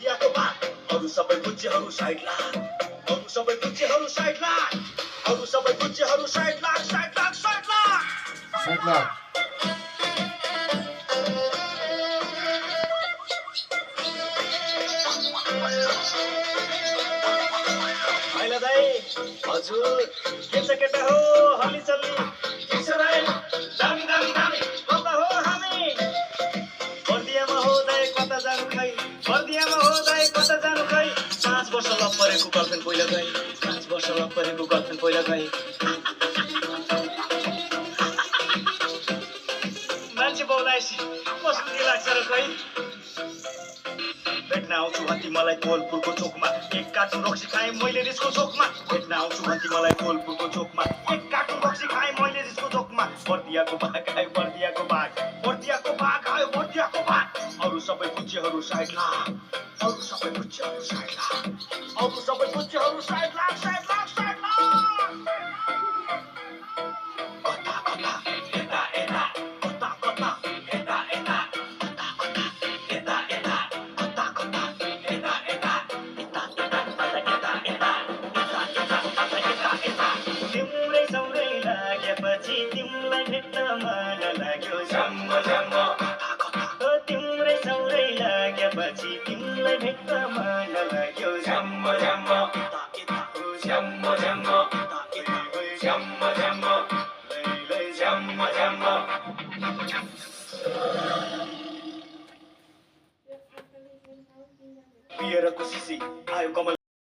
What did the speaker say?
पर्दियाको बात अरु सबै बुच्चीहरू साइड ला अरु सबै बुच्चीहरू साइड ला अरु सबै बुच्चीहरू साइड ला साइड ला साइड ला साइड ला हैला दाइ हजुर के छ केटा हो हल्ली चल्ली ठिक छ दाइ दामी दामी दामी कता हो हामी पर्दियामा हो दाइ कता जानु खै पर्दियामा हो दाइ कता जानु खै 5 वर्ष लप परेको गर्लफ्रेन्ड पहिला गई 5 वर्ष लप परेको गर्लफ्रेन्ड पहिला गई मान्छे बोलाएपछि कस्तो के लाग्छ र खै भेट्न आउँछु हन्ती मलाई कोलपुरको चोकमा एक कार्टुन रक्सी खाएँ मैले रिसको चोकमा भेट्न आउँछु हन्ती मलाई कोलपुरको चोकमा एक कार्टुन रक्सी खाएँ मैले रिसको चोकमा पर्दियाको भाग आयो पर्दियाको भाग पर्दियाको भाग आयो पर्दियाको भाग अरु सबै बुच्चीहरू साइड ला अरु सबै बुच्चीहरू साइड ला अरु सबै बुच्चीहरू साइड ला साइड ला साइड ला कता कता एता एता कता कता एता एता कता कता एता एता कता कता एता एता एता एता एता एता एता एता तिम्रै सँगै लागेपछि तिमीलाई भेट्न मन लाग्यो जम्म जम्म कता कता तिम्रै सँगै लागेपछि तिमीलाई भेट्न मन लाग्यो जम्म जम्म एता एता जम्म जम्म एता एता जम्म